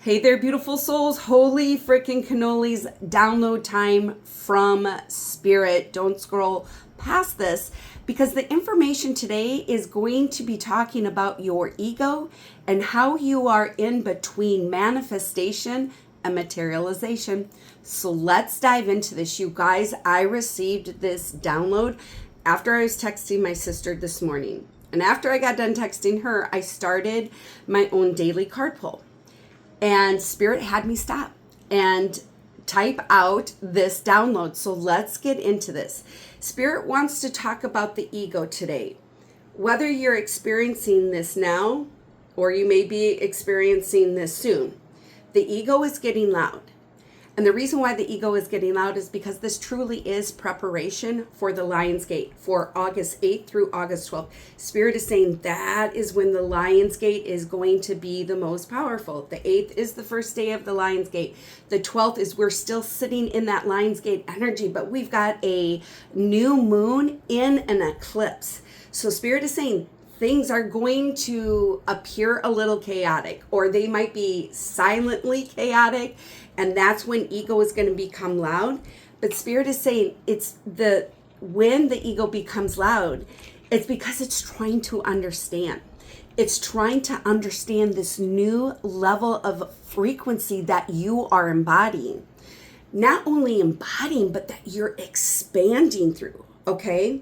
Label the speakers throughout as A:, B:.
A: Hey there, beautiful souls. Holy freaking cannolis. Download time from Spirit. Don't scroll past this because the information today is going to be talking about your ego and how you are in between manifestation and materialization. So let's dive into this. You guys, I received this download after I was texting my sister this morning. And after I got done texting her, I started my own daily card pull. And Spirit had me stop and type out this download. So let's get into this. Spirit wants to talk about the ego today. Whether you're experiencing this now or you may be experiencing this soon, the ego is getting loud. And the reason why the ego is getting loud is because this truly is preparation for the Lion's Gate for August 8th through August 12th. Spirit is saying that is when the Lion's Gate is going to be the most powerful. The 8th is the first day of the Lion's Gate. The 12th is we're still sitting in that Lion's Gate energy, but we've got a new moon in an eclipse. So Spirit is saying things are going to appear a little chaotic, or they might be silently chaotic. And that's when ego is going to become loud. But Spirit is saying when the ego becomes loud, it's because it's trying to understand. It's trying to understand this new level of frequency that you are embodying. Not only embodying, but that you're expanding through, okay?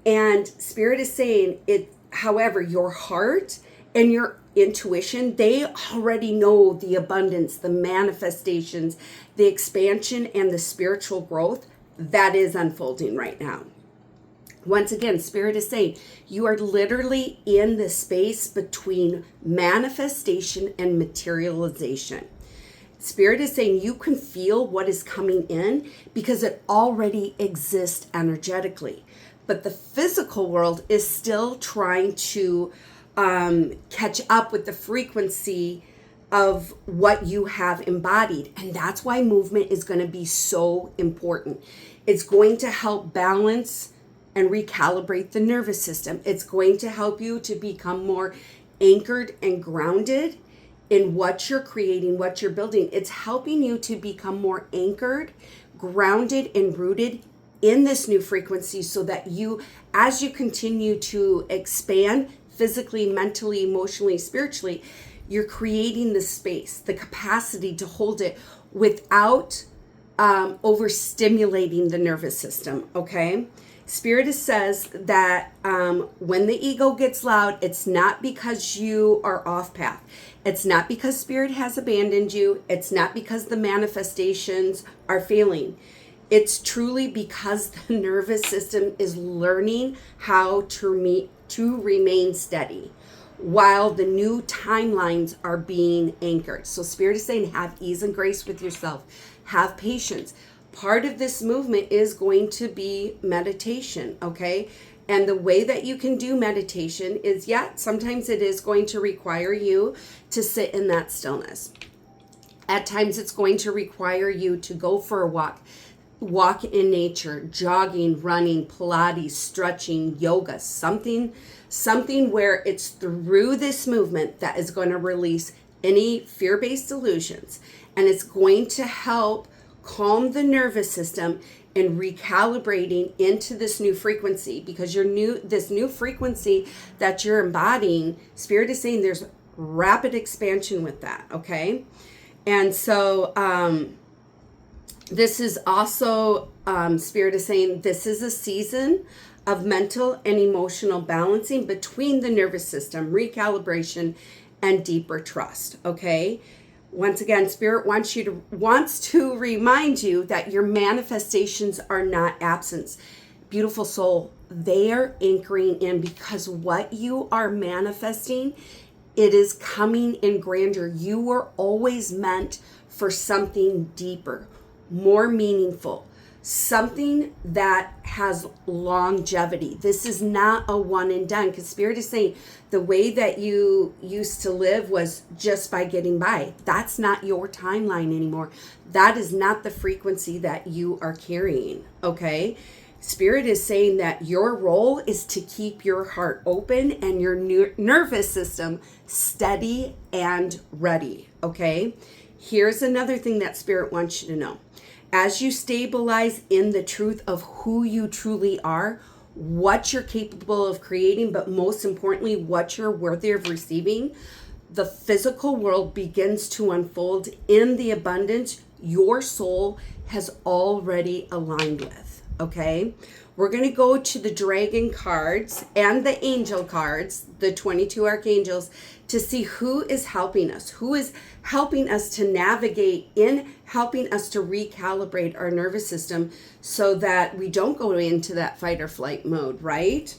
A: And Spirit is saying it, however, your heart and your intuition, they already know the abundance, the manifestations, the expansion, and the spiritual growth that is unfolding right now. Once again, Spirit is saying you are literally in the space between manifestation and materialization. Spirit is saying you can feel what is coming in because it already exists energetically. But the physical world is still trying to catch up with the frequency of what you have embodied. And that's why movement is going to be so important. It's going to help balance and recalibrate the nervous system. It's going to help you to become more anchored and grounded in what you're creating, what you're building. It's helping you to become more anchored, grounded, and rooted in this new frequency so that you, as you continue to expand physically, mentally, emotionally, spiritually, you're creating the space, the capacity to hold it without overstimulating the nervous system, okay? Spirit says that when the ego gets loud, it's not because you are off path. It's not because Spirit has abandoned you. It's not because the manifestations are failing. It's truly because the nervous system is learning how to remain steady while the new timelines are being anchored. So Spirit is saying have ease and grace with yourself. Have patience. Part of this movement is going to be meditation, okay? And the way that you can do meditation is, sometimes it is going to require you to sit in that stillness. At times it's going to require you to go for a walk in nature, jogging, running, Pilates, stretching, yoga, something where it's through this movement that is going to release any fear-based delusions, and it's going to help calm the nervous system and recalibrating into this new frequency, because this new frequency that you're embodying, Spirit is saying there's rapid expansion with that, okay? And so this is also, Spirit is saying this is a season of mental and emotional balancing between the nervous system, recalibration, and deeper trust, okay? Once again, Spirit wants to remind you that your manifestations are not absence. Beautiful soul, they are anchoring in, because what you are manifesting, it is coming in grandeur. You were always meant for something deeper, more meaningful, something that has longevity. This is not a one and done, because Spirit is saying the way that you used to live was just by getting by. That's not your timeline anymore. That is not the frequency that you are carrying, okay? Spirit is saying that your role is to keep your heart open and your nervous system steady and ready, okay? Here's another thing that Spirit wants you to know. As you stabilize in the truth of who you truly are, what you're capable of creating, but most importantly, what you're worthy of receiving, the physical world begins to unfold in the abundance your soul has already aligned with, okay? We're going to go to the dragon cards and the angel cards, the 22 archangels, to see who is helping us, who is helping us to navigate in, helping us to recalibrate our nervous system so that we don't go into that fight or flight mode, right?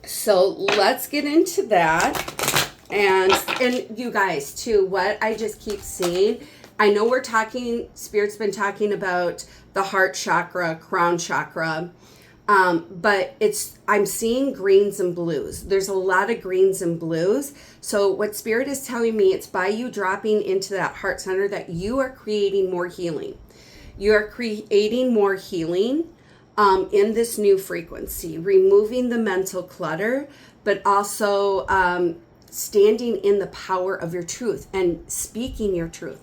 A: So let's get into that. And you guys too, what I just keep seeing, I know we're talking, Spirit's been talking about the heart chakra, crown chakra, but I'm seeing greens and blues. There's a lot of greens and blues. So what Spirit is telling me, it's by you dropping into that heart center that you are creating more healing. You are creating more healing in this new frequency, removing the mental clutter, but also standing in the power of your truth and speaking your truth.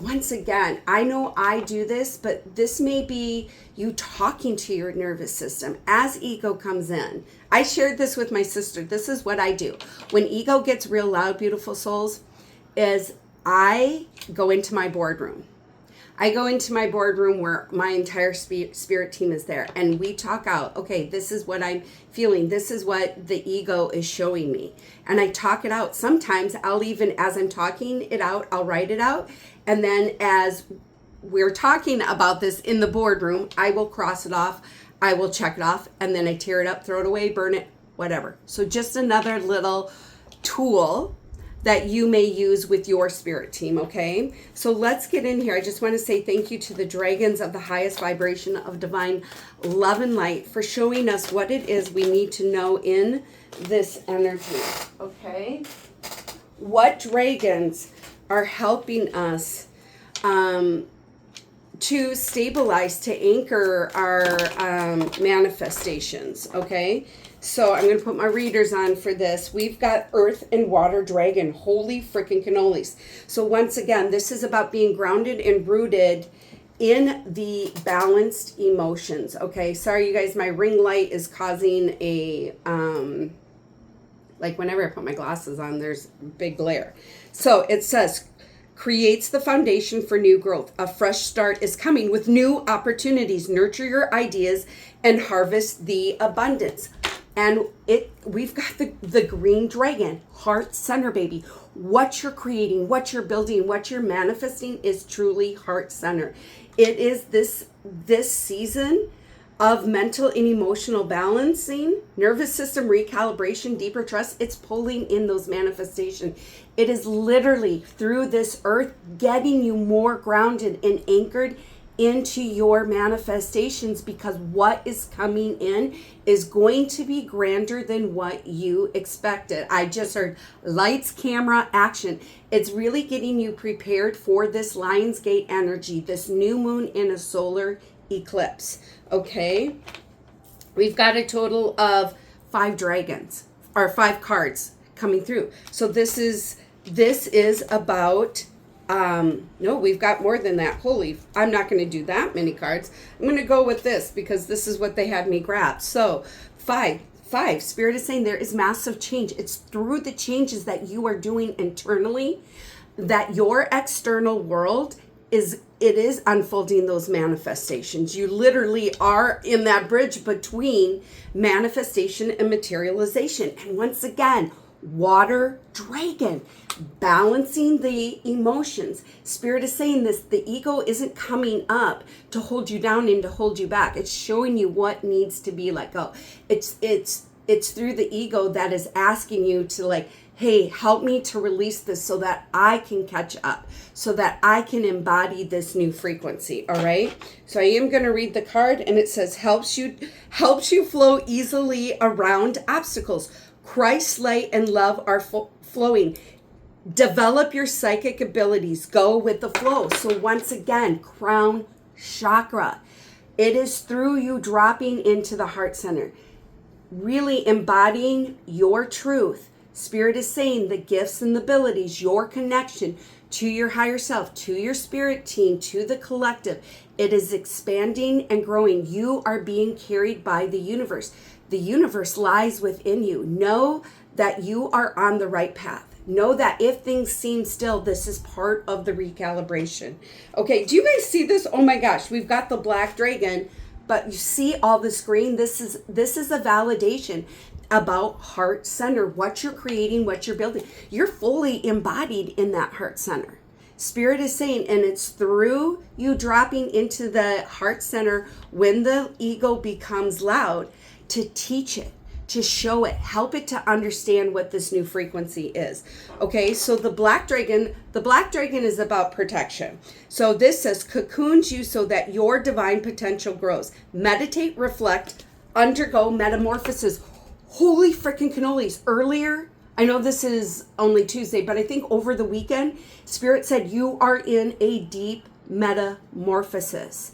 A: Once again, I know I do this, but this may be you talking to your nervous system as ego comes in. I shared this with my sister. This is what I do. When ego gets real loud, beautiful souls, is I go into my boardroom. I go into my boardroom where my entire spirit team is there, and we talk out, okay, this is what I'm feeling. This is what the ego is showing me. And I talk it out. Sometimes I'll even, as I'm talking it out, I'll write it out. And then as we're talking about this in the boardroom, I will cross it off. I will check it off, and then I tear it up, throw it away, burn it, whatever. So just another little tool that you may use with your spirit team, okay? So let's get in here. I just want to say thank you to the dragons of the highest vibration of divine love and light for showing us what it is we need to know in this energy, okay? What dragons are helping us to stabilize, to anchor our manifestations, okay? So I'm going to put my readers on for this. We've got Earth and Water Dragon. Holy freaking cannolis. So once again, this is about being grounded and rooted in the balanced emotions. Okay, sorry you guys, my ring light is causing a, like whenever I put my glasses on, there's big glare. So it says, creates the foundation for new growth. A fresh start is coming with new opportunities. Nurture your ideas and harvest the abundance. And we've got the green dragon, heart center, baby. What you're creating, what you're building, what you're manifesting is truly heart center. It is this season of mental and emotional balancing, nervous system recalibration, deeper trust. It's pulling in those manifestations. It is literally through this earth getting you more grounded and anchored into your manifestations, because what is coming in is going to be grander than what you expected. I just heard lights, camera, action. It's really getting you prepared for this Lionsgate energy, this new moon in a solar eclipse. Okay, we've got a total of 5 dragons or 5 cards coming through. So this is about no, we've got more than that. Holy, I'm not going to do that many cards. I'm going to go with this because this is what they had me grab. So 5. Spirit is saying there is massive change. It's through the changes that you are doing internally that your external world is unfolding those manifestations. You literally are in that bridge between manifestation and materialization. And once again, water dragon, balancing the emotions. Spirit is saying this, the ego isn't coming up to hold you down and to hold you back. It's showing you what needs to be let go. It's through the ego that is asking you to, like, hey, help me to release this so that I can catch up, so that I can embody this new frequency. All right. So I am going to read the card, and it says helps you flow easily around obstacles. Christ's light and love are flowing. Develop your psychic abilities. Go with the flow. So once again, crown chakra. It is through you dropping into the heart center, really embodying your truth, Spirit is saying the gifts and the abilities, your connection to your higher self, to your spirit team, to the collective, it is expanding and growing. You are being carried by the universe. The universe lies within you. Know that you are on the right path. Know that if things seem still, this is part of the recalibration. Okay, do you guys see this? Oh my gosh, we've got the black dragon, but you see all this green? This is a validation about heart center, what you're creating, what you're building. You're fully embodied in that heart center. Spirit is saying, and it's through you dropping into the heart center when the ego becomes loud, to teach it, to show it, help it to understand what this new frequency is. Okay, so the black dragon is about protection. So this says, cocoons you so that your divine potential grows. Meditate, reflect, undergo metamorphosis. Holy freaking cannolis. Earlier, I know this is only Tuesday, but I think over the weekend, Spirit said you are in a deep metamorphosis.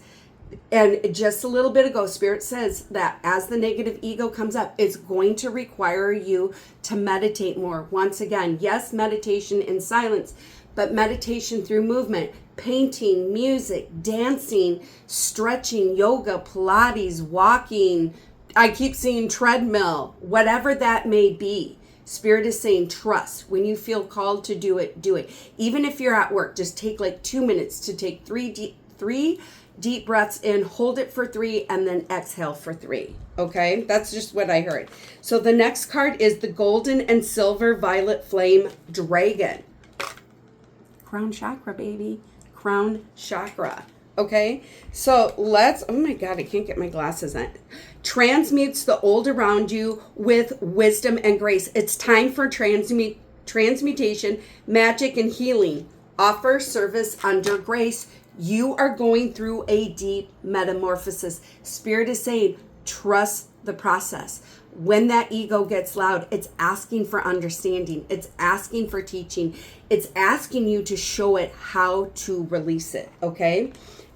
A: And just a little bit ago, Spirit says that as the negative ego comes up, it's going to require you to meditate more. Once again, yes, meditation in silence, but meditation through movement, painting, music, dancing, stretching, yoga, Pilates, walking. I keep seeing treadmill, whatever that may be. Spirit is saying trust. When you feel called to do it, do it. Even if you're at work, just take like 2 minutes to take three deep breaths in, hold it for 3, and then exhale for 3. Okay, that's just what I heard. So the next card is the golden and silver violet flame dragon. Crown chakra, baby. Crown chakra. Okay, so let's, oh my God, I can't get my glasses on. Transmutes the old around you with wisdom and grace. It's time for transmutation, magic, and healing. Offer service under grace. You are going through a deep metamorphosis. Spirit is saying, trust the process. When that ego gets loud, it's asking for understanding. It's asking for teaching. It's asking you to show it how to release it, okay?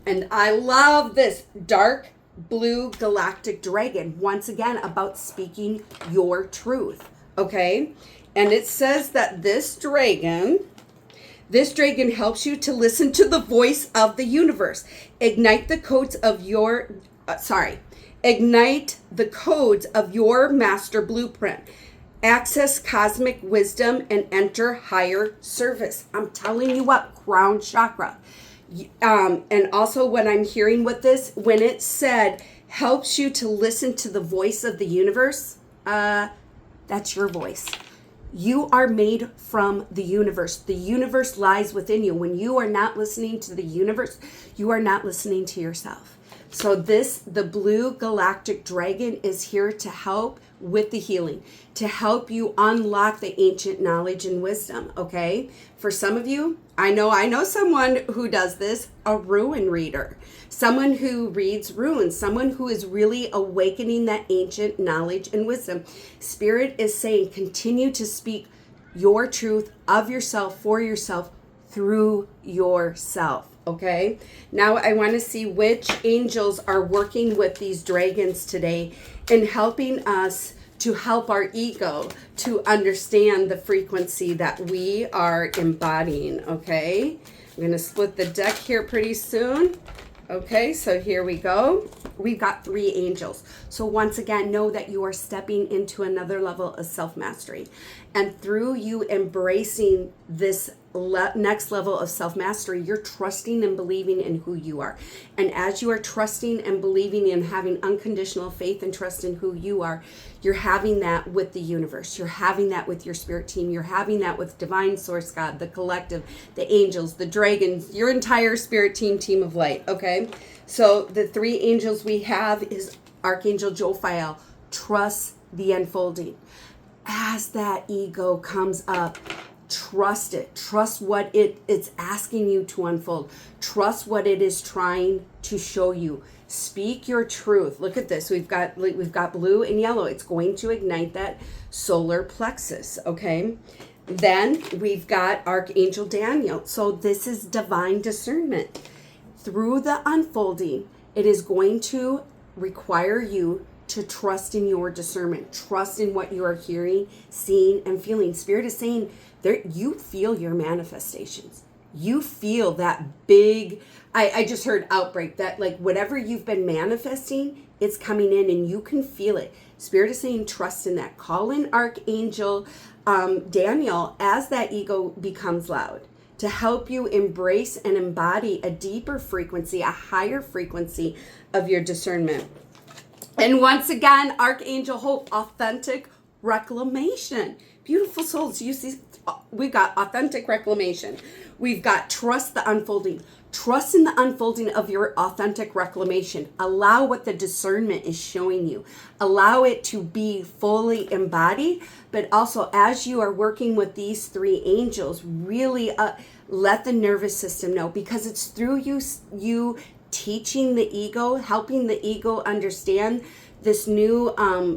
A: And I love this dark blue galactic dragon, once again, about speaking your truth, okay? And it says that this dragon helps you to listen to the voice of the universe. Ignite the codes of your master blueprint. Access cosmic wisdom and enter higher service. I'm telling you what, crown chakra. And also what I'm hearing with this, when it said helps you to listen to the voice of the universe, that's your voice. You are made from the universe. The universe lies within you. When you are not listening to the universe, you are not listening to yourself. So the blue galactic dragon is here to help with the healing, to help you unlock the ancient knowledge and wisdom, okay? For some of you, I know someone who does this, a rune reader, someone who reads runes, someone who is really awakening that ancient knowledge and wisdom. Spirit is saying, continue to speak your truth of yourself, for yourself, through yourself. Okay, now I want to see which angels are working with these dragons today in helping us to help our ego to understand the frequency that we are embodying. Okay, I'm going to split the deck here pretty soon. Okay, so here we go. We've got 3 angels. So once again, know that you are stepping into another level of self-mastery. And through you embracing this next level of self-mastery, you're trusting and believing in who you are. And as you are trusting and believing and having unconditional faith and trust in who you are, you're having that with the universe. You're having that with your spirit team. You're having that with Divine Source God, the collective, the angels, the dragons, your entire spirit team of light, okay? So the 3 angels we have is Archangel Jophiel. Trust the unfolding. As that ego comes up, trust it. Trust what it's asking you to unfold. Trust what it is trying to show you. Speak your truth. Look at this. We've got blue and yellow. It's going to ignite that solar plexus, okay? Then we've got Archangel Daniel. So this is divine discernment. Through the unfolding, it is going to require you to trust in your discernment, trust in what you are hearing, seeing, and feeling. Spirit is saying there, you feel your manifestations. You feel that big, I just heard outbreak, that like whatever you've been manifesting, it's coming in and you can feel it. Spirit is saying trust in that. Call in Archangel Daniel as that ego becomes loud to help you embrace and embody a deeper frequency, a higher frequency of your discernment. And once again, Archangel Hope, authentic reclamation. Beautiful souls, you see, we've got authentic reclamation. We've got trust the unfolding. Trust in the unfolding of your authentic reclamation. Allow what the discernment is showing you. Allow it to be fully embodied, but also as you are working with these three angels, really let the nervous system know, because it's through you teaching the ego, helping the ego understand this new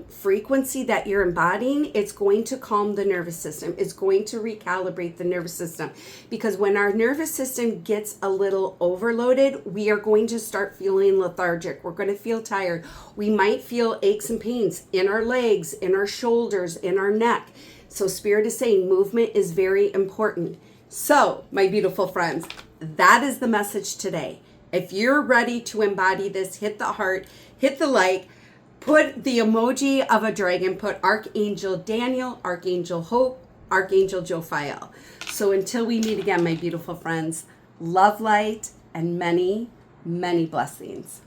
A: frequency that you're embodying. It's going to calm the nervous system. It's going to recalibrate the nervous system, because when our nervous system gets a little overloaded, we are going to start feeling lethargic. We're going to feel tired. We might feel aches and pains in our legs, in our shoulders, in our neck. So Spirit is saying movement is very important. So, my beautiful friends, that is the message today. If you're ready to embody this, hit the heart, hit the like, put the emoji of a dragon, put Archangel Daniel, Archangel Hope, Archangel Jophiel. So until we meet again, my beautiful friends, love, light, and many, many blessings.